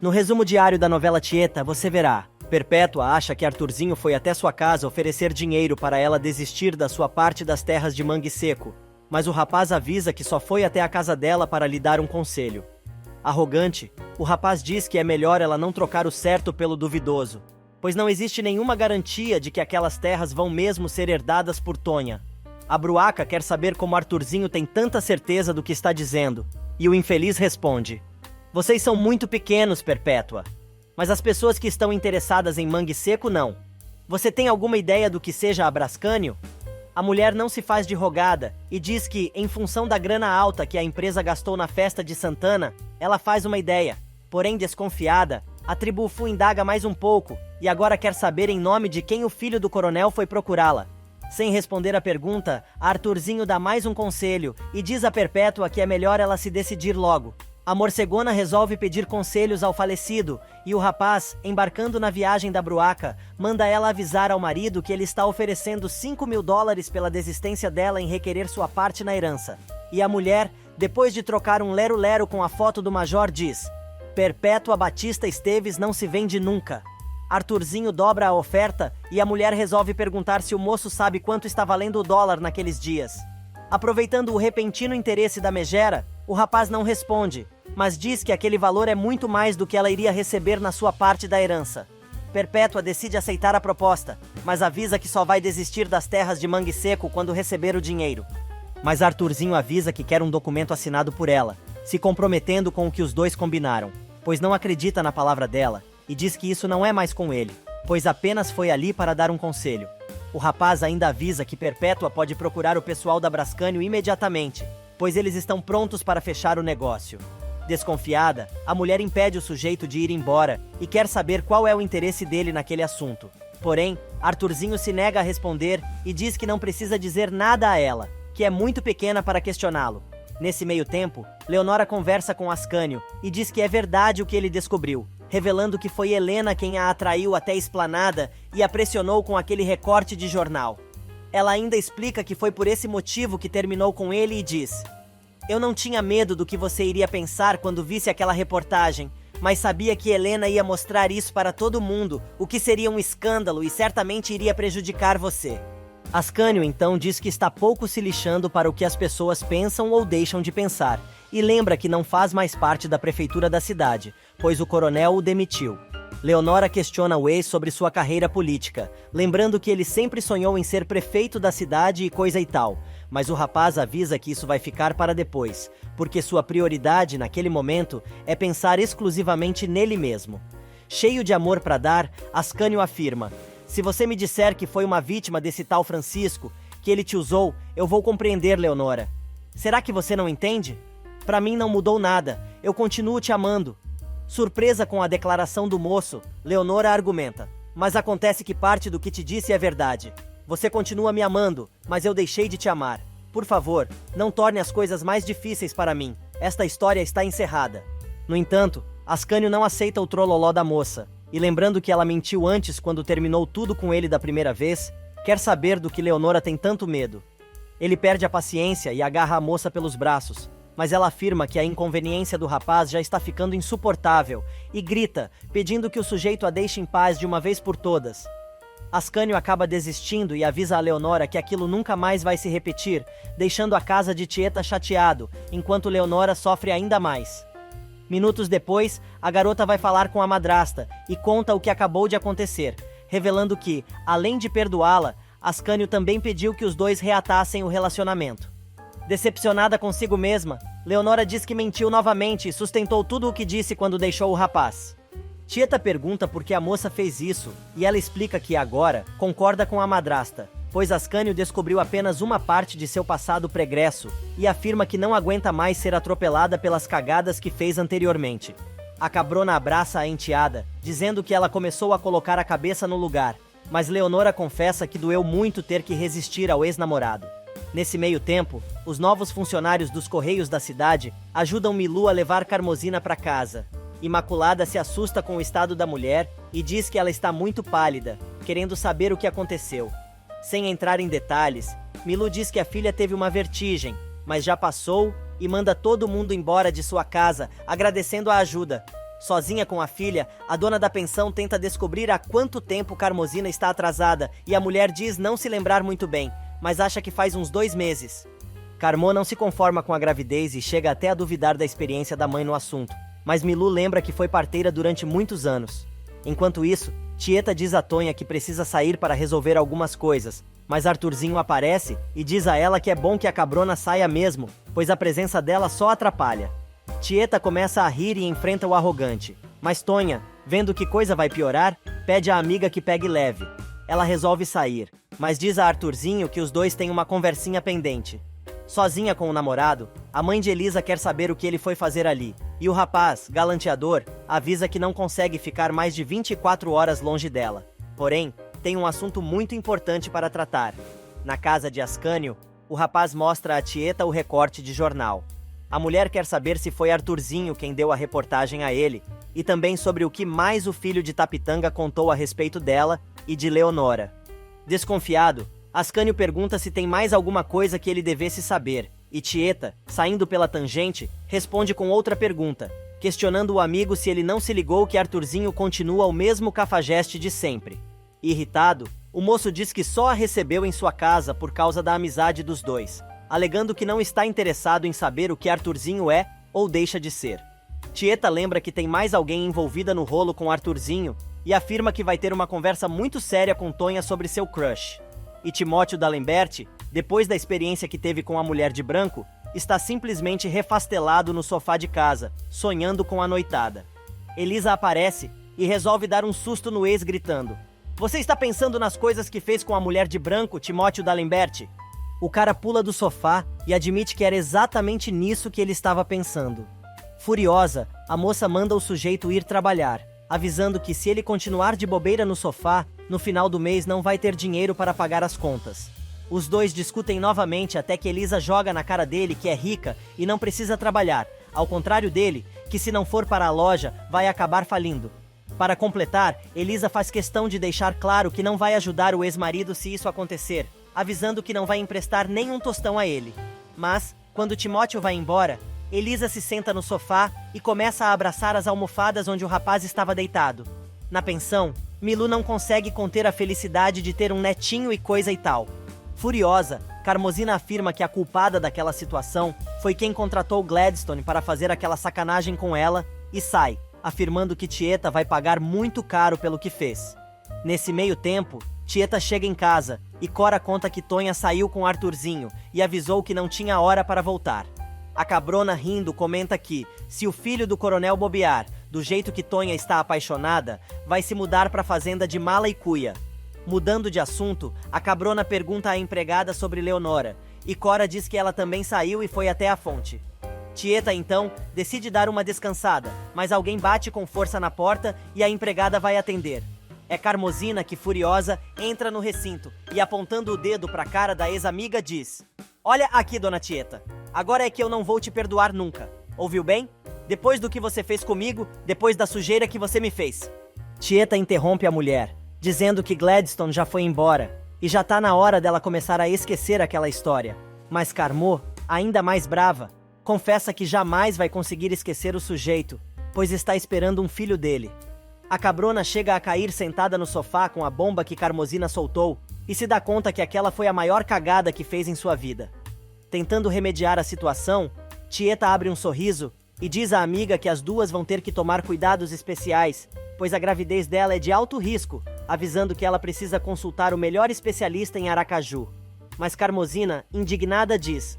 No resumo diário da novela Tieta, você verá: Perpétua acha que Arthurzinho foi até sua casa oferecer dinheiro para ela desistir da sua parte das terras de Mangue Seco, mas o rapaz avisa que só foi até a casa dela para lhe dar um conselho. Arrogante, o rapaz diz que é melhor ela não trocar o certo pelo duvidoso, pois não existe nenhuma garantia de que aquelas terras vão mesmo ser herdadas por Tonha. A bruaca quer saber como Arthurzinho tem tanta certeza do que está dizendo, e o infeliz responde: vocês são muito pequenos, Perpétua. Mas as pessoas que estão interessadas em Mangue Seco não. Você tem alguma ideia do que seja Abrascânio? A mulher não se faz de rogada e diz que, em função da grana alta que a empresa gastou na festa de Santana, ela faz uma ideia. Porém, desconfiada, a tribo Fu indaga mais um pouco e agora quer saber em nome de quem o filho do coronel foi procurá-la. Sem responder a pergunta, Arthurzinho dá mais um conselho e diz a Perpétua que é melhor ela se decidir logo. A morcegona resolve pedir conselhos ao falecido e o rapaz, embarcando na viagem da bruaca, manda ela avisar ao marido que ele está oferecendo $5.000 pela desistência dela em requerer sua parte na herança. E a mulher, depois de trocar um lero-lero com a foto do major, diz: Perpétua Batista Esteves não se vende nunca. Arthurzinho dobra a oferta e a mulher resolve perguntar se o moço sabe quanto está valendo o dólar naqueles dias. Aproveitando o repentino interesse da megera, o rapaz não responde, mas diz que aquele valor é muito mais do que ela iria receber na sua parte da herança. Perpétua decide aceitar a proposta, mas avisa que só vai desistir das terras de Mangue Seco quando receber o dinheiro. Mas Arthurzinho avisa que quer um documento assinado por ela, se comprometendo com o que os dois combinaram, pois não acredita na palavra dela, e diz que isso não é mais com ele, pois apenas foi ali para dar um conselho. O rapaz ainda avisa que Perpétua pode procurar o pessoal da Abrascânio imediatamente, pois eles estão prontos para fechar o negócio. Desconfiada, a mulher impede o sujeito de ir embora e quer saber qual é o interesse dele naquele assunto. Porém, Arthurzinho se nega a responder e diz que não precisa dizer nada a ela, que é muito pequena para questioná-lo. Nesse meio tempo, Leonora conversa com Ascânio e diz que é verdade o que ele descobriu, revelando que foi Helena quem a atraiu até a esplanada e a pressionou com aquele recorte de jornal. Ela ainda explica que foi por esse motivo que terminou com ele e diz: eu não tinha medo do que você iria pensar quando visse aquela reportagem, mas sabia que Helena ia mostrar isso para todo mundo, o que seria um escândalo e certamente iria prejudicar você. Ascânio então diz que está pouco se lixando para o que as pessoas pensam ou deixam de pensar, e lembra que não faz mais parte da prefeitura da cidade, pois o coronel o demitiu. Leonora questiona o ex sobre sua carreira política, lembrando que ele sempre sonhou em ser prefeito da cidade e coisa e tal, mas o rapaz avisa que isso vai ficar para depois, porque sua prioridade naquele momento é pensar exclusivamente nele mesmo. Cheio de amor para dar, Ascânio afirma: se você me disser que foi uma vítima desse tal Francisco, que ele te usou, eu vou compreender, Leonora. Será que você não entende? Para mim não mudou nada, eu continuo te amando. Surpresa com a declaração do moço, Leonora argumenta: mas acontece que parte do que te disse é verdade. Você continua me amando, mas eu deixei de te amar. Por favor, não torne as coisas mais difíceis para mim. Esta história está encerrada. No entanto, Ascânio não aceita o trololó da moça, e lembrando que ela mentiu antes quando terminou tudo com ele da primeira vez, quer saber do que Leonora tem tanto medo. Ele perde a paciência e agarra a moça pelos braços, mas ela afirma que a inconveniência do rapaz já está ficando insuportável e grita, pedindo que o sujeito a deixe em paz de uma vez por todas. Ascânio acaba desistindo e avisa a Leonora que aquilo nunca mais vai se repetir, deixando a casa de Tieta chateado, enquanto Leonora sofre ainda mais. Minutos depois, a garota vai falar com a madrasta e conta o que acabou de acontecer, revelando que, além de perdoá-la, Ascânio também pediu que os dois reatassem o relacionamento. Decepcionada consigo mesma, Leonora diz que mentiu novamente e sustentou tudo o que disse quando deixou o rapaz. Tieta pergunta por que a moça fez isso, e ela explica que agora concorda com a madrasta, pois Ascânio descobriu apenas uma parte de seu passado pregresso e afirma que não aguenta mais ser atropelada pelas cagadas que fez anteriormente. A cabrona abraça a enteada, dizendo que ela começou a colocar a cabeça no lugar, mas Leonora confessa que doeu muito ter que resistir ao ex-namorado. Nesse meio tempo, os novos funcionários dos Correios da cidade ajudam Milu a levar Carmosina para casa. Imaculada se assusta com o estado da mulher e diz que ela está muito pálida, querendo saber o que aconteceu. Sem entrar em detalhes, Milu diz que a filha teve uma vertigem, mas já passou e manda todo mundo embora de sua casa, agradecendo a ajuda. Sozinha com a filha, a dona da pensão tenta descobrir há quanto tempo Carmosina está atrasada e a mulher diz não se lembrar muito bem, mas acha que faz uns 2 meses. Carmo não se conforma com a gravidez e chega até a duvidar da experiência da mãe no assunto, mas Milu lembra que foi parteira durante muitos anos. Enquanto isso, Tieta diz a Tonha que precisa sair para resolver algumas coisas, mas Arthurzinho aparece e diz a ela que é bom que a cabrona saia mesmo, pois a presença dela só atrapalha. Tieta começa a rir e enfrenta o arrogante, mas Tonha, vendo que coisa vai piorar, pede à amiga que pegue leve. Ela resolve sair, mas diz a Arthurzinho que os dois têm uma conversinha pendente. Sozinha com o namorado, a mãe de Elisa quer saber o que ele foi fazer ali, e o rapaz, galanteador, avisa que não consegue ficar mais de 24 horas longe dela. Porém, tem um assunto muito importante para tratar. Na casa de Ascânio, o rapaz mostra a Tieta o recorte de jornal. A mulher quer saber se foi Arthurzinho quem deu a reportagem a ele, e também sobre o que mais o filho de Tapitanga contou a respeito dela e de Leonora. Desconfiado, Ascânio pergunta se tem mais alguma coisa que ele devesse saber, e Tieta, saindo pela tangente, responde com outra pergunta, questionando o amigo se ele não se ligou que Arthurzinho continua o mesmo cafajeste de sempre. Irritado, o moço diz que só a recebeu em sua casa por causa da amizade dos dois, alegando que não está interessado em saber o que Arthurzinho é ou deixa de ser. Tieta lembra que tem mais alguém envolvida no rolo com Arthurzinho e afirma que vai ter uma conversa muito séria com Tonha sobre seu crush. E Timóteo D'Alembert, depois da experiência que teve com a mulher de branco, está simplesmente refastelado no sofá de casa, sonhando com a noitada. Elisa aparece e resolve dar um susto no ex gritando: "Você está pensando nas coisas que fez com a mulher de branco, Timóteo D'Alembert?" O cara pula do sofá e admite que era exatamente nisso que ele estava pensando. Furiosa, a moça manda o sujeito ir trabalhar, avisando que se ele continuar de bobeira no sofá, no final do mês não vai ter dinheiro para pagar as contas. Os dois discutem novamente até que Elisa joga na cara dele que é rica e não precisa trabalhar, ao contrário dele, que se não for para a loja, vai acabar falindo. Para completar, Elisa faz questão de deixar claro que não vai ajudar o ex-marido se isso acontecer, avisando que não vai emprestar nenhum tostão a ele. Mas, quando Timóteo vai embora, Elisa se senta no sofá e começa a abraçar as almofadas onde o rapaz estava deitado. Na pensão, Milu não consegue conter a felicidade de ter um netinho e coisa e tal. Furiosa, Carmosina afirma que a culpada daquela situação foi quem contratou Gladstone para fazer aquela sacanagem com ela e sai, afirmando que Tieta vai pagar muito caro pelo que fez. Nesse meio tempo, Tieta chega em casa e Cora conta que Tonha saiu com Arthurzinho e avisou que não tinha hora para voltar. A cabrona rindo comenta que, se o filho do coronel bobear, do jeito que Tonha está apaixonada, vai se mudar para a fazenda de Mala e Cuia. Mudando de assunto, a cabrona pergunta à empregada sobre Leonora, e Cora diz que ela também saiu e foi até a fonte. Tieta, então, decide dar uma descansada, mas alguém bate com força na porta e a empregada vai atender. É Carmosina que, furiosa, entra no recinto e, apontando o dedo para a cara da ex-amiga, diz: "Olha aqui, dona Tieta, agora é que eu não vou te perdoar nunca. Ouviu bem? Depois do que você fez comigo, depois da sujeira que você me fez." Tieta interrompe a mulher, dizendo que Gladstone já foi embora e já tá na hora dela começar a esquecer aquela história. Mas Carmo, ainda mais brava, confessa que jamais vai conseguir esquecer o sujeito, pois está esperando um filho dele. A cabrona chega a cair sentada no sofá com a bomba que Carmosina soltou e se dá conta que aquela foi a maior cagada que fez em sua vida. Tentando remediar a situação, Tieta abre um sorriso e diz à amiga que as duas vão ter que tomar cuidados especiais, pois a gravidez dela é de alto risco, avisando que ela precisa consultar o melhor especialista em Aracaju. Mas Carmosina, indignada, diz: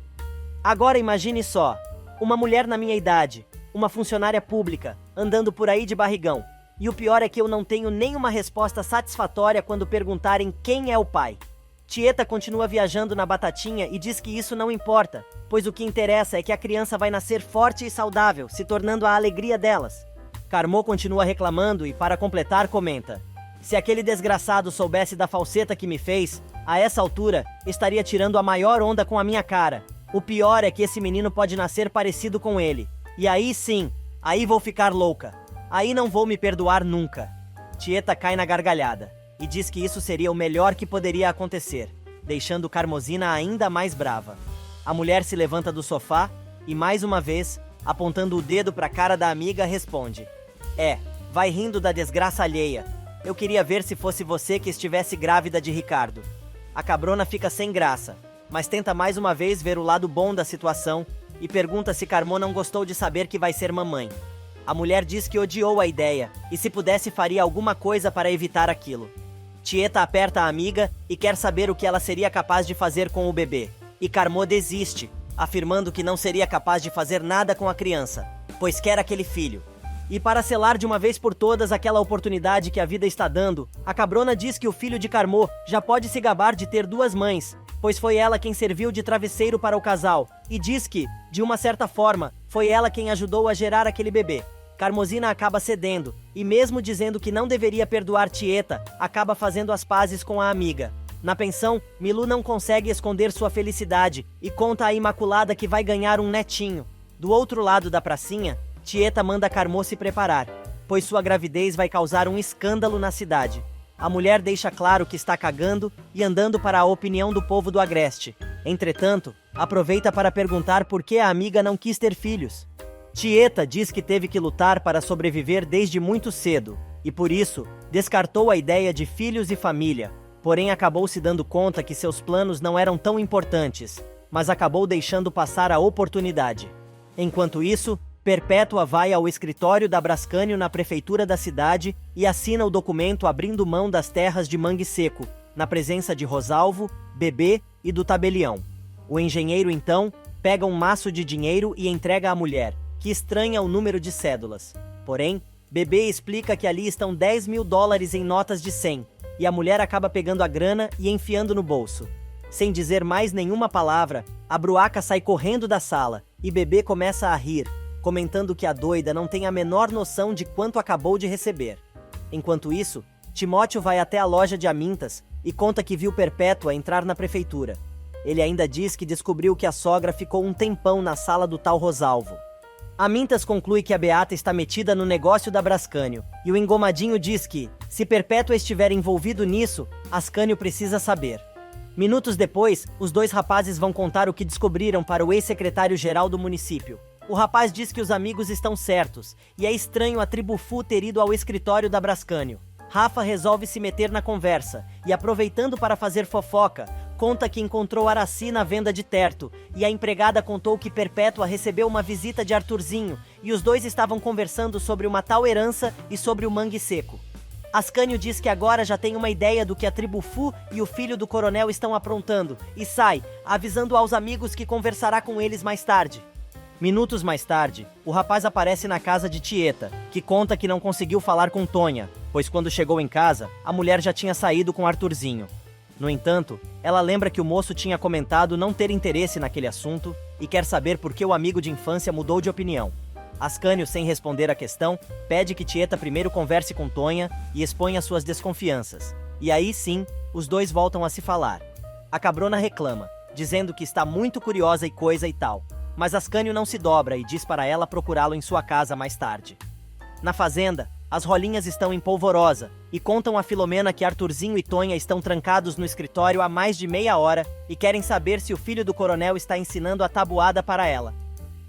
"Agora imagine só, uma mulher na minha idade, uma funcionária pública, andando por aí de barrigão. E o pior é que eu não tenho nenhuma resposta satisfatória quando perguntarem quem é o pai." Tieta continua viajando na batatinha e diz que isso não importa, pois o que interessa é que a criança vai nascer forte e saudável, se tornando a alegria delas. Carmo continua reclamando e, para completar, comenta: "Se aquele desgraçado soubesse da falseta que me fez, a essa altura, estaria tirando a maior onda com a minha cara. O pior é que esse menino pode nascer parecido com ele. E aí sim, aí vou ficar louca. Aí não vou me perdoar nunca." Tieta cai na gargalhada e diz que isso seria o melhor que poderia acontecer, deixando Carmosina ainda mais brava. A mulher se levanta do sofá e, mais uma vez, apontando o dedo para a cara da amiga, responde: Vai rindo da desgraça alheia. Eu queria ver se fosse você que estivesse grávida de Ricardo. A cabrona fica sem graça, mas tenta mais uma vez ver o lado bom da situação e pergunta se Carmô não gostou de saber que vai ser mamãe. A mulher diz que odiou a ideia e se pudesse faria alguma coisa para evitar aquilo. Tieta aperta a amiga e quer saber o que ela seria capaz de fazer com o bebê. E Carmô desiste, afirmando que não seria capaz de fazer nada com a criança, pois quer aquele filho. E para selar de uma vez por todas aquela oportunidade que a vida está dando, a cabrona diz que o filho de Carmô já pode se gabar de ter duas mães, pois foi ela quem serviu de travesseiro para o casal, e diz que, de uma certa forma, foi ela quem ajudou a gerar aquele bebê. Carmozina acaba cedendo, e mesmo dizendo que não deveria perdoar Tieta, acaba fazendo as pazes com a amiga. Na pensão, Milu não consegue esconder sua felicidade e conta à Imaculada que vai ganhar um netinho. Do outro lado da pracinha, Tieta manda Carmô se preparar, pois sua gravidez vai causar um escândalo na cidade. A mulher deixa claro que está cagando e andando para a opinião do povo do Agreste. Entretanto, aproveita para perguntar por que a amiga não quis ter filhos. Tieta diz que teve que lutar para sobreviver desde muito cedo, e por isso, descartou a ideia de filhos e família, porém acabou se dando conta que seus planos não eram tão importantes, mas acabou deixando passar a oportunidade. Enquanto isso, Perpétua vai ao escritório da Brascânio na prefeitura da cidade e assina o documento abrindo mão das terras de Mangue Seco, na presença de Rosalvo, Bebê e do tabelião. O engenheiro, então, pega um maço de dinheiro e entrega à mulher, que estranha o número de cédulas. Porém, Bebê explica que ali estão $10.000 em notas de 100, e a mulher acaba pegando a grana e enfiando no bolso. Sem dizer mais nenhuma palavra, a Bruaca sai correndo da sala, e Bebê começa a rir, comentando que a doida não tem a menor noção de quanto acabou de receber. Enquanto isso, Timóteo vai até a loja de Amintas e conta que viu Perpétua entrar na prefeitura. Ele ainda diz que descobriu que a sogra ficou um tempão na sala do tal Rosalvo. Amintas conclui que a Beata está metida no negócio da Brascânio, e o engomadinho diz que, se Perpétua estiver envolvido nisso, Ascânio precisa saber. Minutos depois, os dois rapazes vão contar o que descobriram para o ex-secretário-geral do município. O rapaz diz que os amigos estão certos, e é estranho a tribo Fu ter ido ao escritório da Brascânio. Rafa resolve se meter na conversa, e aproveitando para fazer fofoca, conta que encontrou Araci na venda de terto, e a empregada contou que Perpétua recebeu uma visita de Arthurzinho, e os dois estavam conversando sobre uma tal herança e sobre o Mangue Seco. Ascânio diz que agora já tem uma ideia do que a tribo Fu e o filho do coronel estão aprontando, e sai, avisando aos amigos que conversará com eles mais tarde. Minutos mais tarde, o rapaz aparece na casa de Tieta, que conta que não conseguiu falar com Tonha, pois quando chegou em casa, a mulher já tinha saído com Arthurzinho. No entanto, ela lembra que o moço tinha comentado não ter interesse naquele assunto e quer saber por que o amigo de infância mudou de opinião. Ascânio, sem responder à questão, pede que Tieta primeiro converse com Tonha e exponha suas desconfianças. E aí sim, os dois voltam a se falar. A cabrona reclama, dizendo que está muito curiosa e coisa e tal. Mas Ascânio não se dobra e diz para ela procurá-lo em sua casa mais tarde. Na fazenda, as rolinhas estão em polvorosa e contam a Filomena que Arthurzinho e Tonha estão trancados no escritório há mais de meia hora e querem saber se o filho do coronel está ensinando a tabuada para ela.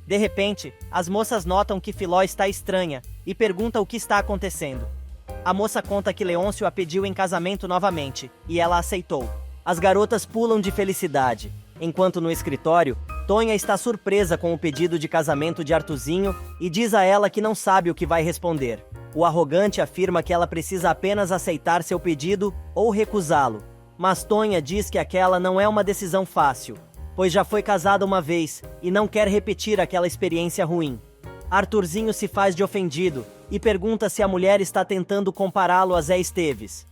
De repente, as moças notam que Filó está estranha e pergunta o que está acontecendo. A moça conta que Leôncio a pediu em casamento novamente e ela aceitou. As garotas pulam de felicidade, enquanto no escritório, Tonha está surpresa com o pedido de casamento de Arthurzinho e diz a ela que não sabe o que vai responder. O arrogante afirma que ela precisa apenas aceitar seu pedido ou recusá-lo. Mas Tonha diz que aquela não é uma decisão fácil, pois já foi casada uma vez e não quer repetir aquela experiência ruim. Arthurzinho se faz de ofendido e pergunta se a mulher está tentando compará-lo a Zé Esteves.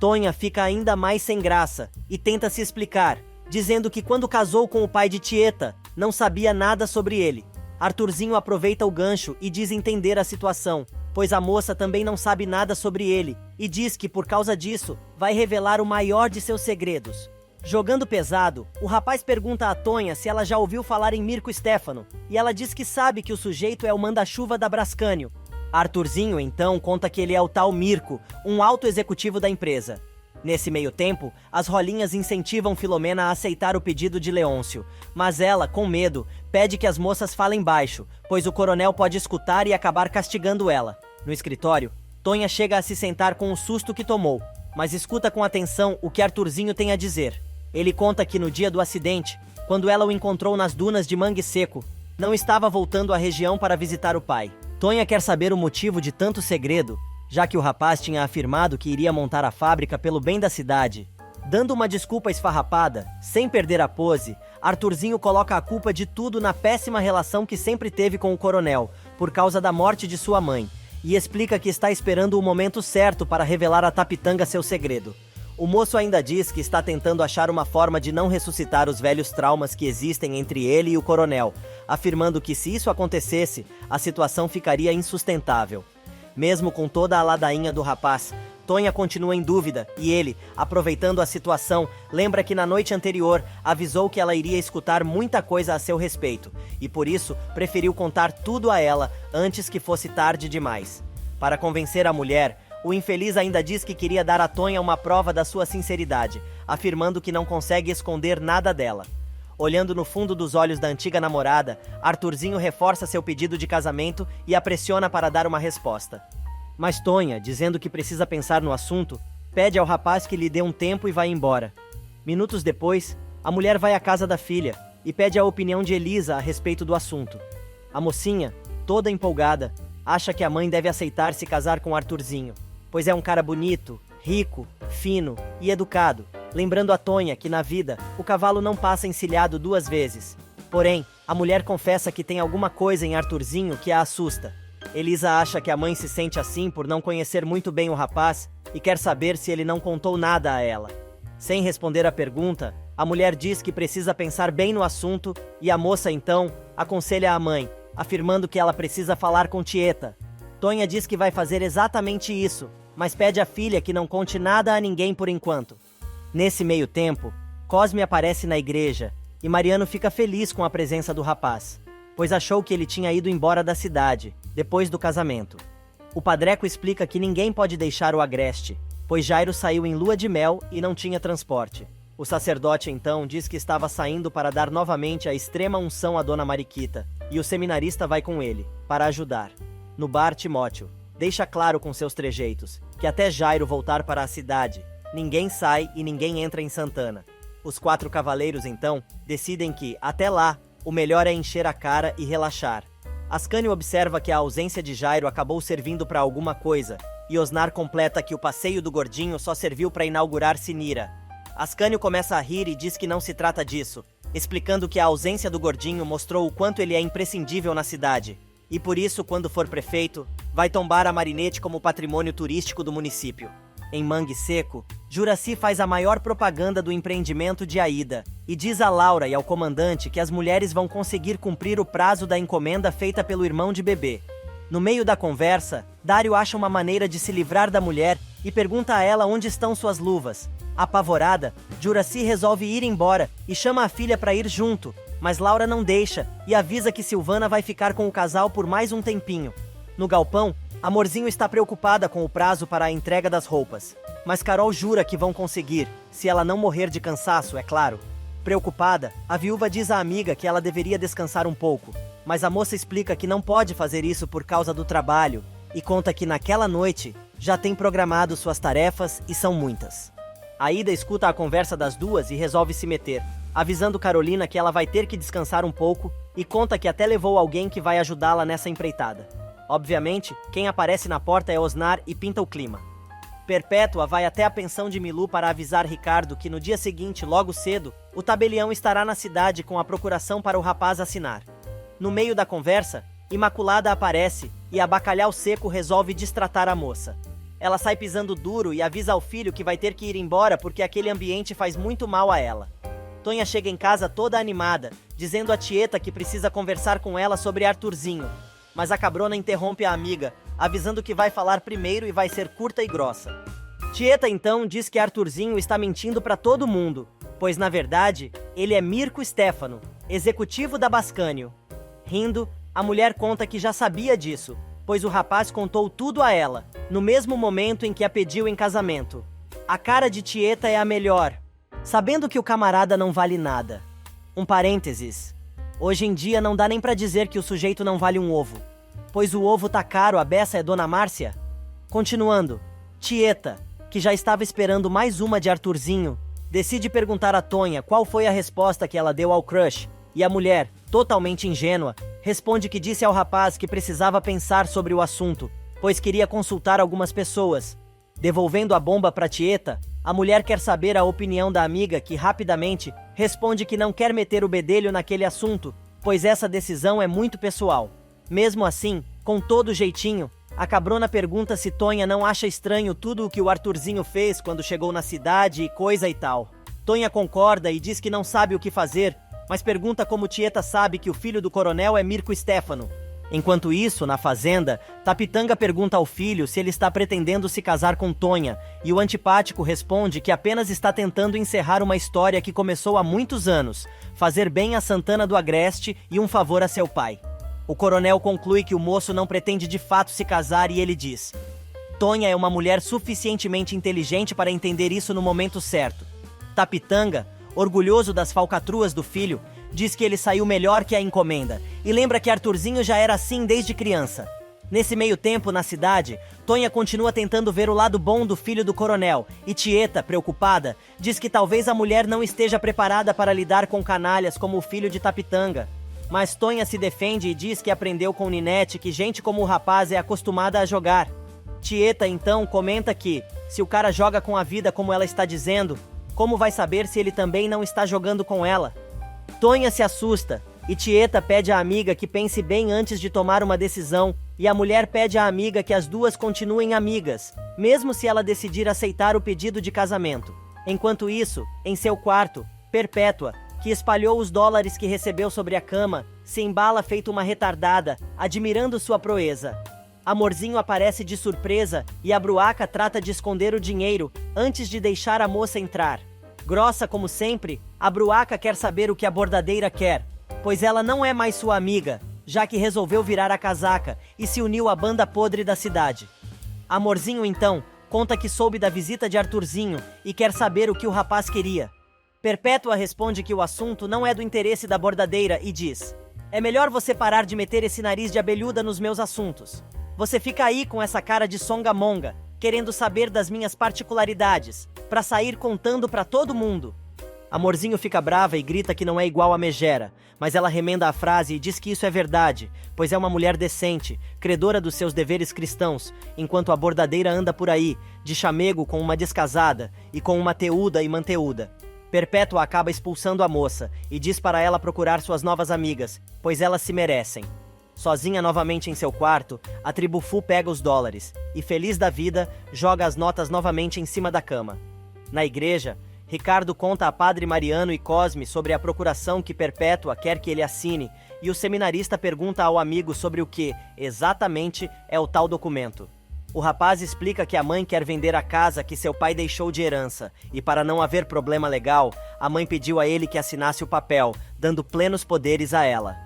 Tonha fica ainda mais sem graça e tenta se explicar, dizendo que quando casou com o pai de Tieta, não sabia nada sobre ele. Arthurzinho aproveita o gancho e diz entender a situação, pois a moça também não sabe nada sobre ele, e diz que por causa disso, vai revelar o maior de seus segredos. Jogando pesado, o rapaz pergunta a Tonha se ela já ouviu falar em Mirko Stefano, e ela diz que sabe que o sujeito é o manda-chuva da Brascânio. Arthurzinho, então, conta que ele é o tal Mirko, um alto executivo da empresa. Nesse meio tempo, as rolinhas incentivam Filomena a aceitar o pedido de Leôncio, mas ela, com medo, pede que as moças falem baixo, pois o coronel pode escutar e acabar castigando ela. No escritório, Tonha chega a se sentar com o susto que tomou, mas escuta com atenção o que Arthurzinho tem a dizer. Ele conta que no dia do acidente, quando ela o encontrou nas dunas de Mangue Seco, não estava voltando à região para visitar o pai. Tonha quer saber o motivo de tanto segredo, já que o rapaz tinha afirmado que iria montar a fábrica pelo bem da cidade. Dando uma desculpa esfarrapada, sem perder a pose, Arthurzinho coloca a culpa de tudo na péssima relação que sempre teve com o coronel, por causa da morte de sua mãe, e explica que está esperando o momento certo para revelar a Tapitanga seu segredo. O moço ainda diz que está tentando achar uma forma de não ressuscitar os velhos traumas que existem entre ele e o coronel, afirmando que se isso acontecesse, a situação ficaria insustentável. Mesmo com toda a ladainha do rapaz, Tonha continua em dúvida e ele, aproveitando a situação, lembra que na noite anterior avisou que ela iria escutar muita coisa a seu respeito e por isso preferiu contar tudo a ela antes que fosse tarde demais. Para convencer a mulher, o infeliz ainda diz que queria dar a Tonha uma prova da sua sinceridade, afirmando que não consegue esconder nada dela. Olhando no fundo dos olhos da antiga namorada, Arthurzinho reforça seu pedido de casamento e a pressiona para dar uma resposta. Mas Tonha, dizendo que precisa pensar no assunto, pede ao rapaz que lhe dê um tempo e vai embora. Minutos depois, a mulher vai à casa da filha e pede a opinião de Elisa a respeito do assunto. A mocinha, toda empolgada, acha que a mãe deve aceitar se casar com Arthurzinho, pois é um cara bonito, rico, fino e educado, lembrando a Tonha que na vida o cavalo não passa encilhado 2 vezes. Porém, a mulher confessa que tem alguma coisa em Arthurzinho que a assusta. Elisa acha que a mãe se sente assim por não conhecer muito bem o rapaz e quer saber se ele não contou nada a ela. Sem responder à pergunta, a mulher diz que precisa pensar bem no assunto e a moça então aconselha a mãe, afirmando que ela precisa falar com Tieta. Tonha diz que vai fazer exatamente isso, mas pede à filha que não conte nada a ninguém por enquanto. Nesse meio tempo, Cosme aparece na igreja e Mariano fica feliz com a presença do rapaz, pois achou que ele tinha ido embora da cidade, depois do casamento. O padreco explica que ninguém pode deixar o agreste, pois Jairo saiu em lua de mel e não tinha transporte. O sacerdote então diz que estava saindo para dar novamente a extrema unção à dona Mariquita, e o seminarista vai com ele, para ajudar. No bar, Timóteo deixa claro com seus trejeitos, que até Jairo voltar para a cidade, ninguém sai e ninguém entra em Santana. Os 4 cavaleiros então decidem que, até lá, o melhor é encher a cara e relaxar. Ascânio observa que a ausência de Jairo acabou servindo para alguma coisa, e Osnar completa que o passeio do gordinho só serviu para inaugurar Sinira. Ascânio começa a rir e diz que não se trata disso, explicando que a ausência do gordinho mostrou o quanto ele é imprescindível na cidade, e por isso, quando for prefeito, vai tombar a Marinete como patrimônio turístico do município. Em Mangue Seco, Juraci faz a maior propaganda do empreendimento de Aida e diz a Laura e ao comandante que as mulheres vão conseguir cumprir o prazo da encomenda feita pelo irmão de Bebê. No meio da conversa, Dário acha uma maneira de se livrar da mulher e pergunta a ela onde estão suas luvas. Apavorada, Juraci resolve ir embora e chama a filha para ir junto, mas Laura não deixa e avisa que Silvana vai ficar com o casal por mais um tempinho. No galpão, Amorzinho está preocupada com o prazo para a entrega das roupas, mas Carol jura que vão conseguir, se ela não morrer de cansaço, é claro. Preocupada, a viúva diz à amiga que ela deveria descansar um pouco, mas a moça explica que não pode fazer isso por causa do trabalho e conta que naquela noite já tem programado suas tarefas e são muitas. Aida escuta a conversa das duas e resolve se meter, avisando Carolina que ela vai ter que descansar um pouco e conta que até levou alguém que vai ajudá-la nessa empreitada. Obviamente, quem aparece na porta é Osnar e pinta o clima. Perpétua vai até a pensão de Milu para avisar Ricardo que no dia seguinte, logo cedo, o tabelião estará na cidade com a procuração para o rapaz assinar. No meio da conversa, Imaculada aparece e a Bacalhau Seco resolve destratar a moça. Ela sai pisando duro e avisa ao filho que vai ter que ir embora porque aquele ambiente faz muito mal a ela. Tonha chega em casa toda animada, dizendo a Tieta que precisa conversar com ela sobre Arthurzinho. Mas a cabrona interrompe a amiga, avisando que vai falar primeiro e vai ser curta e grossa. Tieta então diz que Arthurzinho está mentindo para todo mundo, pois na verdade ele é Mirko Stefano, executivo da Bascânio. Rindo, a mulher conta que já sabia disso, pois o rapaz contou tudo a ela, no mesmo momento em que a pediu em casamento. A cara de Tieta é a melhor, sabendo que o camarada não vale nada. Um parênteses. Hoje em dia não dá nem pra dizer que o sujeito não vale um ovo. pois o ovo tá caro, a beça é Dona Márcia? Continuando, Tieta, que já estava esperando mais uma de Arthurzinho, decide perguntar a Tonha qual foi a resposta que ela deu ao crush, e a mulher, totalmente ingênua, responde que disse ao rapaz que precisava pensar sobre o assunto, pois queria consultar algumas pessoas. Devolvendo a bomba para Tieta, a mulher quer saber a opinião da amiga que rapidamente responde que não quer meter o bedelho naquele assunto, pois essa decisão é muito pessoal. Mesmo assim, com todo jeitinho, a cabrona pergunta se Tonha não acha estranho tudo o que o Arthurzinho fez quando chegou na cidade e coisa e tal. Tonha concorda e diz que não sabe o que fazer, mas pergunta como Tieta sabe que o filho do coronel é Mirko Stefano. Enquanto isso, na fazenda, Tapitanga pergunta ao filho se ele está pretendendo se casar com Tonha, e o antipático responde que apenas está tentando encerrar uma história que começou há muitos anos, fazer bem a Santana do Agreste e um favor a seu pai. O coronel conclui que o moço não pretende de fato se casar e ele diz: Tonha é uma mulher suficientemente inteligente para entender isso no momento certo. Tapitanga, orgulhoso das falcatruas do filho, diz que ele saiu melhor que a encomenda, e lembra que Arthurzinho já era assim desde criança. Nesse meio tempo, na cidade, Tonha continua tentando ver o lado bom do filho do coronel, e Tieta, preocupada, diz que talvez a mulher não esteja preparada para lidar com canalhas como o filho de Tapitanga. Mas Tonha se defende e diz que aprendeu com Ninete que gente como o rapaz é acostumada a jogar. Tieta então comenta que, se o cara joga com a vida como ela está dizendo, como vai saber se ele também não está jogando com ela? Tonha se assusta, e Tieta pede à amiga que pense bem antes de tomar uma decisão, e a mulher pede à amiga que as duas continuem amigas, mesmo se ela decidir aceitar o pedido de casamento. Enquanto isso, em seu quarto, Perpétua, que espalhou os dólares que recebeu sobre a cama, se embala feito uma retardada, admirando sua proeza. Amorzinho aparece de surpresa e a bruaca trata de esconder o dinheiro antes de deixar a moça entrar. Grossa como sempre, a bruaca quer saber o que a bordadeira quer, pois ela não é mais sua amiga, já que resolveu virar a casaca e se uniu à banda podre da cidade. Amorzinho então conta que soube da visita de Arthurzinho e quer saber o que o rapaz queria. Perpétua responde que o assunto não é do interesse da bordadeira e diz: é melhor você parar de meter esse nariz de abelhuda nos meus assuntos. Você fica aí com essa cara de songamonga, querendo saber das minhas particularidades, pra sair contando pra todo mundo. Amorzinho fica brava e grita que não é igual a Megera, mas ela remenda a frase e diz que isso é verdade, pois é uma mulher decente, credora dos seus deveres cristãos, enquanto a bordadeira anda por aí, de chamego com uma descasada e com uma teuda e manteuda. Perpétua acaba expulsando a moça e diz para ela procurar suas novas amigas, pois elas se merecem. Sozinha novamente em seu quarto, a Tribufu pega os dólares e, feliz da vida, joga as notas novamente em cima da cama. Na igreja, Ricardo conta a Padre Mariano e Cosme sobre a procuração que Perpétua quer que ele assine, e o seminarista pergunta ao amigo sobre o que, exatamente, é o tal documento. O rapaz explica que a mãe quer vender a casa que seu pai deixou de herança, e para não haver problema legal, a mãe pediu a ele que assinasse o papel, dando plenos poderes a ela.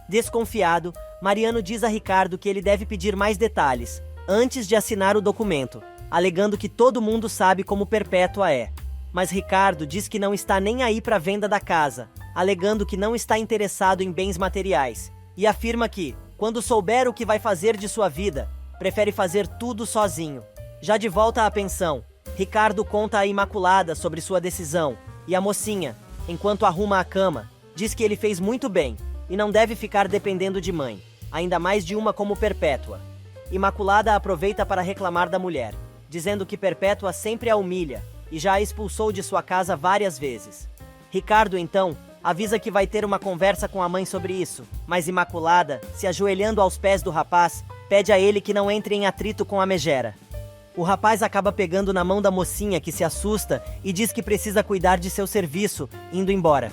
Desconfiado, Mariano diz a Ricardo que ele deve pedir mais detalhes, antes de assinar o documento, alegando que todo mundo sabe como Perpétua é. Mas Ricardo diz que não está nem aí para a venda da casa, alegando que não está interessado em bens materiais, e afirma que, quando souber o que vai fazer de sua vida, prefere fazer tudo sozinho. Já de volta à pensão, Ricardo conta a Imaculada sobre sua decisão, e a mocinha, enquanto arruma a cama, diz que ele fez muito bem, e não deve ficar dependendo de mãe, ainda mais de uma como Perpétua. Imaculada aproveita para reclamar da mulher, dizendo que Perpétua sempre a humilha, e já a expulsou de sua casa várias vezes. Ricardo, então, avisa que vai ter uma conversa com a mãe sobre isso, mas Imaculada, se ajoelhando aos pés do rapaz, pede a ele que não entre em atrito com a megera. O rapaz acaba pegando na mão da mocinha, que se assusta e diz que precisa cuidar de seu serviço, indo embora.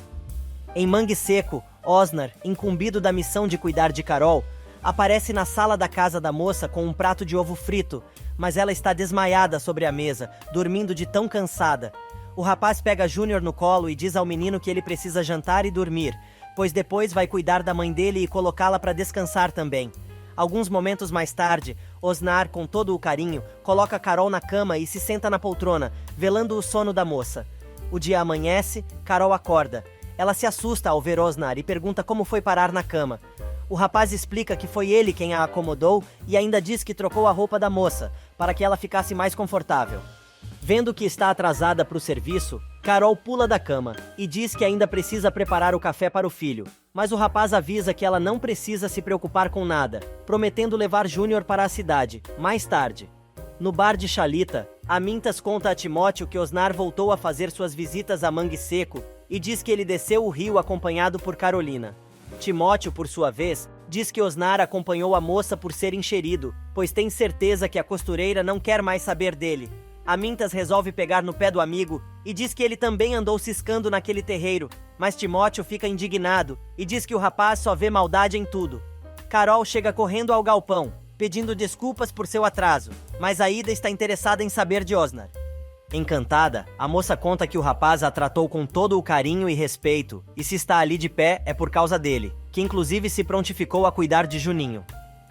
Em Mangue Seco, Osnar, incumbido da missão de cuidar de Carol, aparece na sala da casa da moça com um prato de ovo frito, mas ela está desmaiada sobre a mesa, dormindo de tão cansada. O rapaz pega Júnior no colo e diz ao menino que ele precisa jantar e dormir, pois depois vai cuidar da mãe dele e colocá-la para descansar também. Alguns momentos mais tarde, Osnar, com todo o carinho, coloca Carol na cama e se senta na poltrona, velando o sono da moça. O dia amanhece, Carol acorda. Ela se assusta ao ver Osnar e pergunta como foi parar na cama. O rapaz explica que foi ele quem a acomodou e ainda diz que trocou a roupa da moça, para que ela ficasse mais confortável. Vendo que está atrasada para o serviço, Carol pula da cama e diz que ainda precisa preparar o café para o filho, mas o rapaz avisa que ela não precisa se preocupar com nada, prometendo levar Júnior para a cidade, mais tarde. No bar de Chalita, Amintas conta a Timóteo que Osnar voltou a fazer suas visitas a Mangue Seco e diz que ele desceu o rio acompanhado por Carolina. Timóteo, por sua vez, diz que Osnar acompanhou a moça por ser enxerido, pois tem certeza que a costureira não quer mais saber dele. Amintas resolve pegar no pé do amigo e diz que ele também andou ciscando naquele terreiro, mas Timóteo fica indignado e diz que o rapaz só vê maldade em tudo. Carol chega correndo ao galpão, pedindo desculpas por seu atraso, mas Aida está interessada em saber de Osnar. Encantada, a moça conta que o rapaz a tratou com todo o carinho e respeito, e se está ali de pé é por causa dele, que inclusive se prontificou a cuidar de Juninho.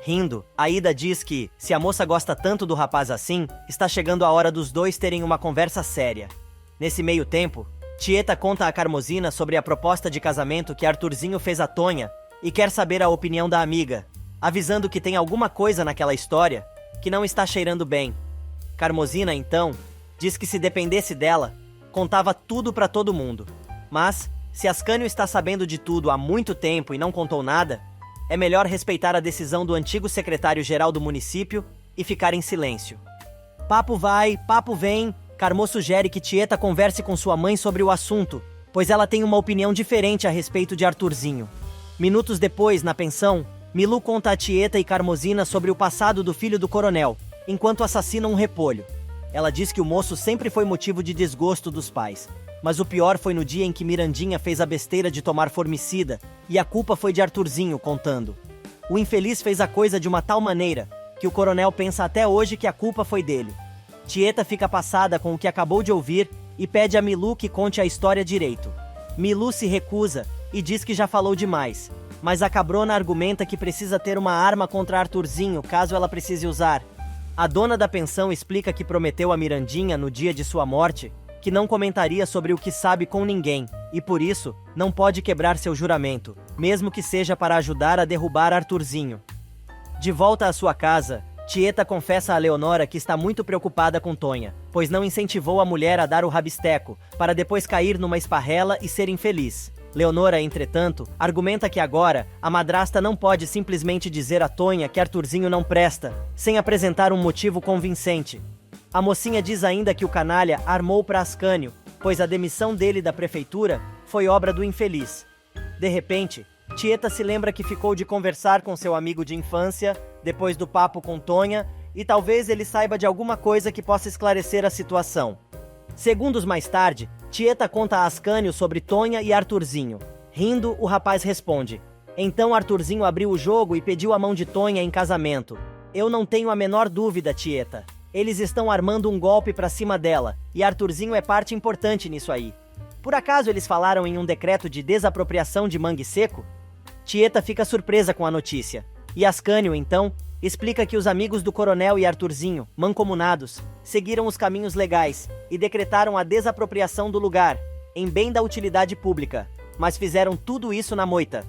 Rindo, Aida diz que, se a moça gosta tanto do rapaz assim, está chegando a hora dos dois terem uma conversa séria. Nesse meio tempo, Tieta conta a Carmosina sobre a proposta de casamento que Arthurzinho fez a Tonha e quer saber a opinião da amiga, avisando que tem alguma coisa naquela história que não está cheirando bem. Carmosina, então, diz que se dependesse dela, contava tudo para todo mundo. Mas, se Ascânio está sabendo de tudo há muito tempo e não contou nada, é melhor respeitar a decisão do antigo secretário-geral do município e ficar em silêncio. Papo vai, papo vem, Carmo sugere que Tieta converse com sua mãe sobre o assunto, pois ela tem uma opinião diferente a respeito de Arthurzinho. Minutos depois, na pensão, Milu conta a Tieta e Carmosina sobre o passado do filho do coronel, enquanto assassina um repolho. Ela diz que o moço sempre foi motivo de desgosto dos pais, mas o pior foi no dia em que Mirandinha fez a besteira de tomar formicida, e a culpa foi de Arthurzinho, contando. O infeliz fez a coisa de uma tal maneira, que o coronel pensa até hoje que a culpa foi dele. Tieta fica passada com o que acabou de ouvir e pede a Milu que conte a história direito. Milu se recusa e diz que já falou demais, mas a cabrona argumenta que precisa ter uma arma contra Arthurzinho caso ela precise usar. A dona da pensão explica que prometeu a Mirandinha no dia de sua morte que não comentaria sobre o que sabe com ninguém, e por isso, não pode quebrar seu juramento, mesmo que seja para ajudar a derrubar Arthurzinho. De volta à sua casa, Tieta confessa a Leonora que está muito preocupada com Tonha, pois não incentivou a mulher a dar o rabisteco, para depois cair numa esparrela e ser infeliz. Leonora, entretanto, argumenta que agora, a madrasta não pode simplesmente dizer a Tonha que Arthurzinho não presta, sem apresentar um motivo convincente. A mocinha diz ainda que o canalha armou para Ascânio, pois a demissão dele da prefeitura foi obra do infeliz. De repente, Tieta se lembra que ficou de conversar com seu amigo de infância, depois do papo com Tonha, e talvez ele saiba de alguma coisa que possa esclarecer a situação. Segundos mais tarde, Tieta conta a Ascânio sobre Tonha e Arthurzinho. Rindo, o rapaz responde. Então Arthurzinho abriu o jogo e pediu a mão de Tonha em casamento. Eu não tenho a menor dúvida, Tieta. Eles estão armando um golpe pra cima dela, e Arthurzinho é parte importante nisso aí. Por acaso eles falaram em um decreto de desapropriação de Mangue Seco? Tieta fica surpresa com a notícia, e Ascânio, então, explica que os amigos do coronel e Arthurzinho, mancomunados, seguiram os caminhos legais e decretaram a desapropriação do lugar, em bem da utilidade pública, mas fizeram tudo isso na moita.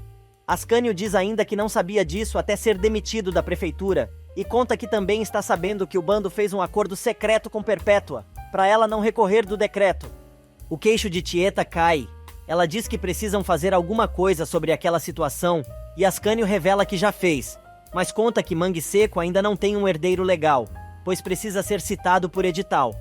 Ascânio diz ainda que não sabia disso até ser demitido da prefeitura, e conta que também está sabendo que o bando fez um acordo secreto com Perpétua, para ela não recorrer do decreto. O queixo de Tieta cai. Ela diz que precisam fazer alguma coisa sobre aquela situação, e Ascânio revela que já fez, mas conta que Mangue Seco ainda não tem um herdeiro legal, pois precisa ser citado por edital.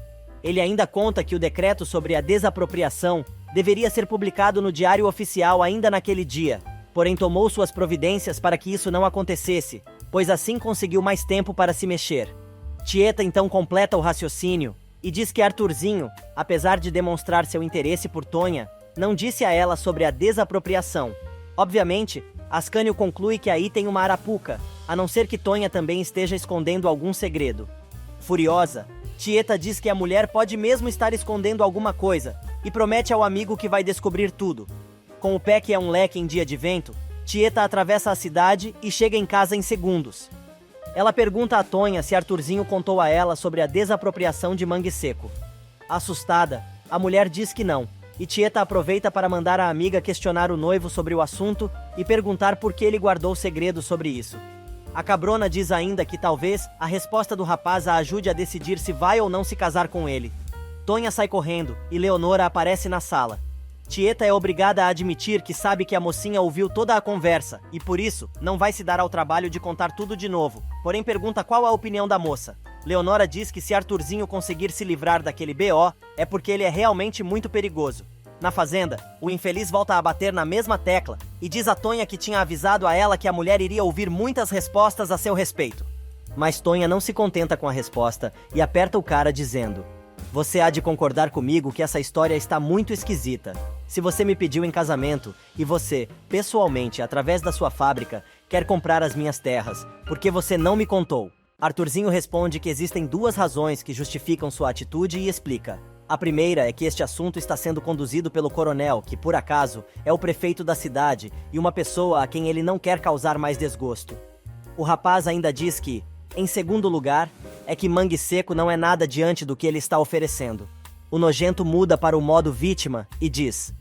Ele ainda conta que o decreto sobre a desapropriação deveria ser publicado no Diário Oficial ainda naquele dia, porém tomou suas providências para que isso não acontecesse, pois assim conseguiu mais tempo para se mexer. Tieta então completa o raciocínio e diz que Arthurzinho, apesar de demonstrar seu interesse por Tonha, não disse a ela sobre a desapropriação. Obviamente, Ascânio conclui que aí tem uma arapuca, a não ser que Tonha também esteja escondendo algum segredo. Furiosa, Tieta diz que a mulher pode mesmo estar escondendo alguma coisa e promete ao amigo que vai descobrir tudo. Com o pé que é um leque em dia de vento, Tieta atravessa a cidade e chega em casa em segundos. Ela pergunta a Tonha se Arthurzinho contou a ela sobre a desapropriação de Mangue Seco. Assustada, a mulher diz que não, e Tieta aproveita para mandar a amiga questionar o noivo sobre o assunto e perguntar por que ele guardou segredo sobre isso. A cabrona diz ainda que talvez a resposta do rapaz a ajude a decidir se vai ou não se casar com ele. Tonha sai correndo e Leonora aparece na sala. Tieta é obrigada a admitir que sabe que a mocinha ouviu toda a conversa e, por isso, não vai se dar ao trabalho de contar tudo de novo, porém pergunta qual a opinião da moça. Leonora diz que se Arthurzinho conseguir se livrar daquele BO, é porque ele é realmente muito perigoso. Na fazenda, o infeliz volta a bater na mesma tecla e diz a Tonha que tinha avisado a ela que a mulher iria ouvir muitas respostas a seu respeito. Mas Tonha não se contenta com a resposta e aperta o cara dizendo: "Você há de concordar comigo que essa história está muito esquisita. Se você me pediu em casamento e você, pessoalmente, através da sua fábrica, quer comprar as minhas terras, por que você não me contou?" Arthurzinho responde que existem duas razões que justificam sua atitude e explica. A primeira é que este assunto está sendo conduzido pelo coronel, que por acaso é o prefeito da cidade e uma pessoa a quem ele não quer causar mais desgosto. O rapaz ainda diz que, em segundo lugar, é que Mangue Seco não é nada diante do que ele está oferecendo. O nojento muda para o modo vítima e diz: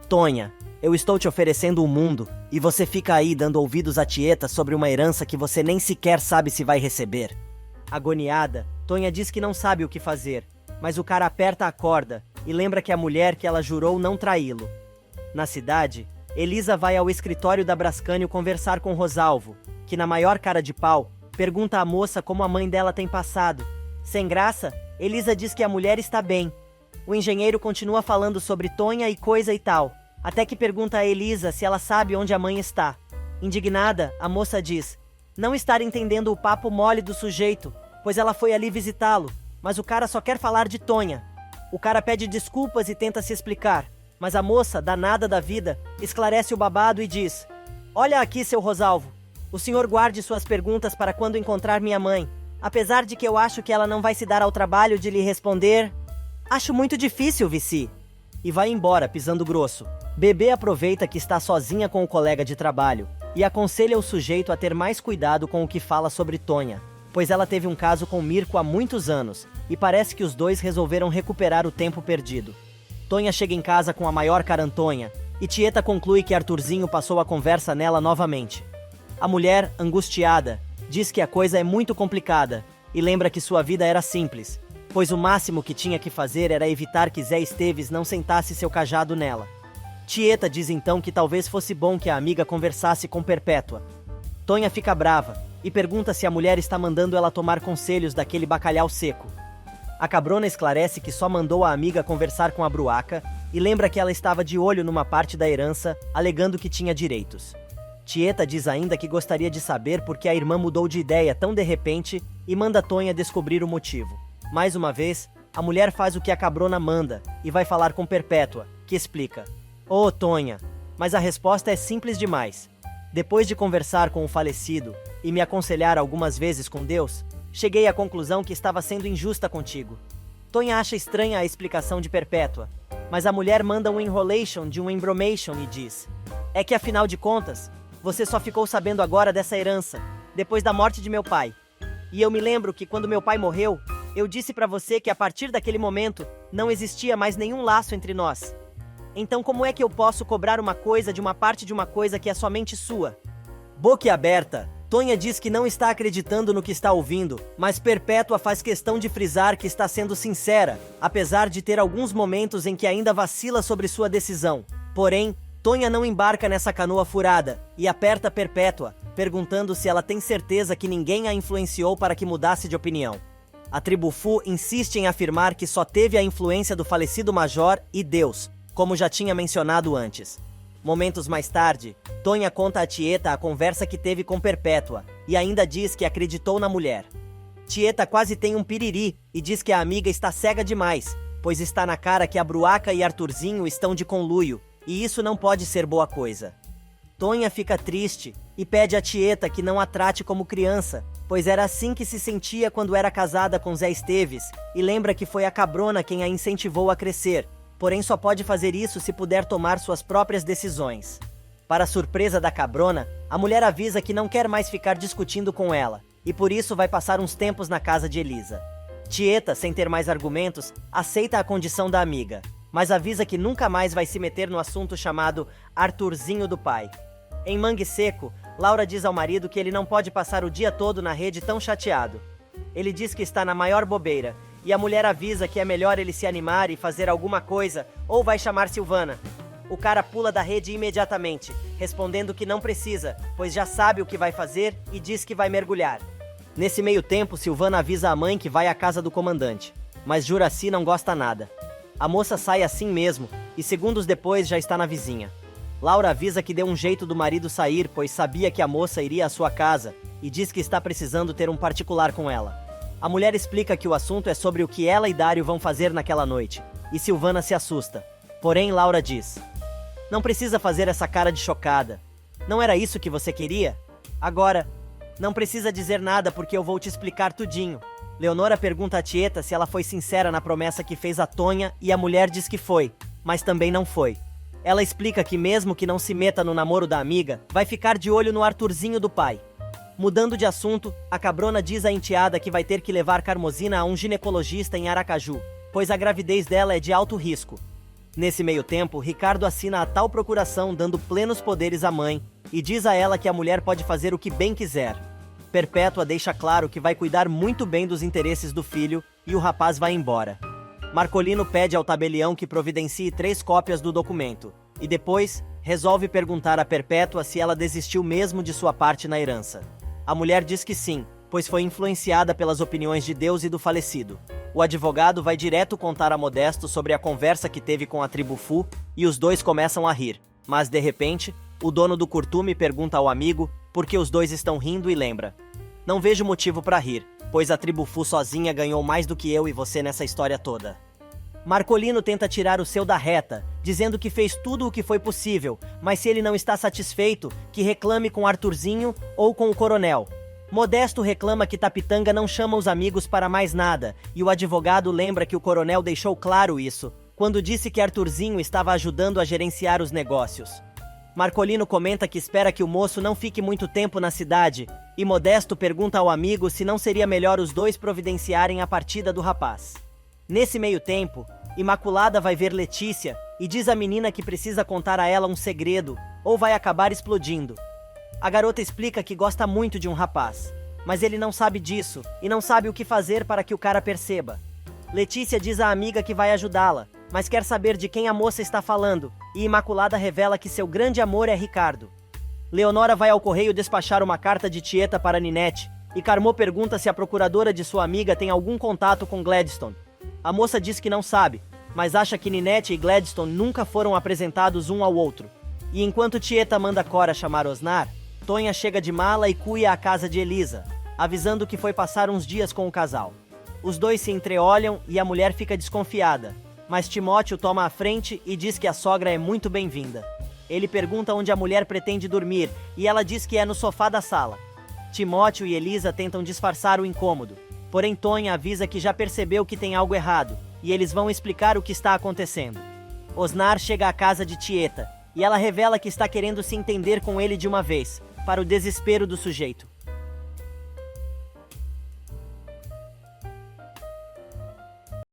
"Tonha, eu estou te oferecendo o mundo e você fica aí dando ouvidos à Tieta sobre uma herança que você nem sequer sabe se vai receber." Agoniada, Tonha diz que não sabe o que fazer, mas o cara aperta a corda e lembra que a mulher que ela jurou não traí-lo. Na cidade, Elisa vai ao escritório da Brascânio conversar com Rosalvo, que na maior cara de pau, pergunta à moça como a mãe dela tem passado. Sem graça, Elisa diz que a mulher está bem. O engenheiro continua falando sobre Tonha e coisa e tal, até que pergunta a Elisa se ela sabe onde a mãe está. Indignada, a moça diz não estar entendendo o papo mole do sujeito, pois ela foi ali visitá-lo, mas o cara só quer falar de Tonha. O cara pede desculpas e tenta se explicar, mas a moça, danada da vida, esclarece o babado e diz: "Olha aqui, seu Rosalvo, o senhor guarde suas perguntas para quando encontrar minha mãe, apesar de que eu acho que ela não vai se dar ao trabalho de lhe responder. Acho muito difícil, Vici." E vai embora, pisando grosso. Bebê aproveita que está sozinha com o colega de trabalho e aconselha o sujeito a ter mais cuidado com o que fala sobre Tonha, pois ela teve um caso com Mirko há muitos anos, e parece que os dois resolveram recuperar o tempo perdido. Tonha chega em casa com a maior carantonha, e Tieta conclui que Arthurzinho passou a conversa nela novamente. A mulher, angustiada, diz que a coisa é muito complicada, e lembra que sua vida era simples, pois o máximo que tinha que fazer era evitar que Zé Esteves não sentasse seu cajado nela. Tieta diz então que talvez fosse bom que a amiga conversasse com Perpétua. Tonha fica brava e pergunta se a mulher está mandando ela tomar conselhos daquele bacalhau seco. A cabrona esclarece que só mandou a amiga conversar com a bruaca e lembra que ela estava de olho numa parte da herança, alegando que tinha direitos. Tieta diz ainda que gostaria de saber por que a irmã mudou de ideia tão de repente e manda Tonha descobrir o motivo. Mais uma vez, a mulher faz o que a cabrona manda e vai falar com Perpétua, que explica: "Ô, Tonha, mas a resposta é simples demais. Depois de conversar com o falecido e me aconselhar algumas vezes com Deus, cheguei à conclusão que estava sendo injusta contigo." Tonha acha estranha a explicação de Perpétua, mas a mulher manda um enrolation de um embromation e diz: "É que afinal de contas, você só ficou sabendo agora dessa herança, depois da morte de meu pai. E eu me lembro que quando meu pai morreu, eu disse pra você que a partir daquele momento, não existia mais nenhum laço entre nós. Então como é que eu posso cobrar uma coisa de uma parte de uma coisa que é somente sua?" Boquiaberta, Tonha diz que não está acreditando no que está ouvindo, mas Perpétua faz questão de frisar que está sendo sincera, apesar de ter alguns momentos em que ainda vacila sobre sua decisão. Porém, Tonha não embarca nessa canoa furada e aperta Perpétua, perguntando se ela tem certeza que ninguém a influenciou para que mudasse de opinião. A tribo Fu insiste em afirmar que só teve a influência do falecido Major e Deus, como já tinha mencionado antes. Momentos mais tarde, Tonha conta a Tieta a conversa que teve com Perpétua e ainda diz que acreditou na mulher. Tieta quase tem um piriri e diz que a amiga está cega demais, pois está na cara que a Bruaca e Arthurzinho estão de conluio, e isso não pode ser boa coisa. Tonha fica triste e pede a Tieta que não a trate como criança, pois era assim que se sentia quando era casada com Zé Esteves, e lembra que foi a cabrona quem a incentivou a crescer, porém só pode fazer isso se puder tomar suas próprias decisões. Para surpresa da cabrona, a mulher avisa que não quer mais ficar discutindo com ela, e por isso vai passar uns tempos na casa de Elisa. Tieta, sem ter mais argumentos, aceita a condição da amiga. mas avisa que nunca mais vai se meter no assunto chamado Arthurzinho do pai. Em Mangue Seco, Laura diz ao marido que ele não pode passar o dia todo na rede tão chateado. Ele diz que está na maior bobeira, e a mulher avisa que é melhor ele se animar e fazer alguma coisa, ou vai chamar Silvana. O cara pula da rede imediatamente, respondendo que não precisa, pois já sabe o que vai fazer e diz que vai mergulhar. Nesse meio tempo, Silvana avisa a mãe que vai à casa do comandante, mas Juraci não gosta nada. A moça sai assim mesmo, e segundos depois já está na vizinha. Laura avisa que deu um jeito do marido sair, pois sabia que a moça iria à sua casa, e diz que está precisando ter um particular com ela. A mulher explica que o assunto é sobre o que ela e Dário vão fazer naquela noite, e Silvana se assusta. Porém, Laura diz: "Não precisa fazer essa cara de chocada. Não era isso que você queria? Agora, não precisa dizer nada porque eu vou te explicar tudinho." Leonora pergunta a Tieta se ela foi sincera na promessa que fez a Tonha e a mulher diz que foi, mas também não foi. Ela explica que mesmo que não se meta no namoro da amiga, vai ficar de olho no Arthurzinho do pai. Mudando de assunto, a Cabrona diz à enteada que vai ter que levar Carmosina a um ginecologista em Aracaju, pois a gravidez dela é de alto risco. Nesse meio tempo, Ricardo assina a tal procuração dando plenos poderes à mãe e diz a ela que a mulher pode fazer o que bem quiser. Perpétua deixa claro que vai cuidar muito bem dos interesses do filho e o rapaz vai embora. Marcolino pede ao tabelião que providencie 3 cópias do documento e depois resolve perguntar a Perpétua se ela desistiu mesmo de sua parte na herança. A mulher diz que sim, pois foi influenciada pelas opiniões de Deus e do falecido. O advogado vai direto contar a Modesto sobre a conversa que teve com a tribo Fu e os dois começam a rir, mas de repente, o dono do curtume pergunta ao amigo por que os dois estão rindo e lembra: "Não vejo motivo para rir, pois a tribo Fu sozinha ganhou mais do que eu e você nessa história toda." Marcolino tenta tirar o seu da reta, dizendo que fez tudo o que foi possível, mas se ele não está satisfeito, que reclame com Arthurzinho ou com o coronel. Modesto reclama que Tapitanga não chama os amigos para mais nada, e o advogado lembra que o coronel deixou claro isso, quando disse que Arthurzinho estava ajudando a gerenciar os negócios. Marcolino comenta que espera que o moço não fique muito tempo na cidade, e Modesto pergunta ao amigo se não seria melhor os dois providenciarem a partida do rapaz. Nesse meio tempo, Imaculada vai ver Letícia e diz à menina que precisa contar a ela um segredo, ou vai acabar explodindo. A garota explica que gosta muito de um rapaz, mas ele não sabe disso e não sabe o que fazer para que o cara perceba. Letícia diz à amiga que vai ajudá-la, mas quer saber de quem a moça está falando, e Imaculada revela que seu grande amor é Ricardo. Leonora vai ao correio despachar uma carta de Tieta para Ninete, e Carmô pergunta se a procuradora de sua amiga tem algum contato com Gladstone. A moça diz que não sabe, mas acha que Ninete e Gladstone nunca foram apresentados um ao outro. E enquanto Tieta manda Cora chamar Osnar, Tonha chega de mala e cuia à casa de Elisa, avisando que foi passar uns dias com o casal. Os dois se entreolham e a mulher fica desconfiada, mas Timóteo toma a frente e diz que a sogra é muito bem-vinda. Ele pergunta onde a mulher pretende dormir e ela diz que é no sofá da sala. Timóteo e Elisa tentam disfarçar o incômodo, porém Tonha avisa que já percebeu que tem algo errado e eles vão explicar o que está acontecendo. Osnar chega à casa de Tieta e ela revela que está querendo se entender com ele de uma vez, para o desespero do sujeito.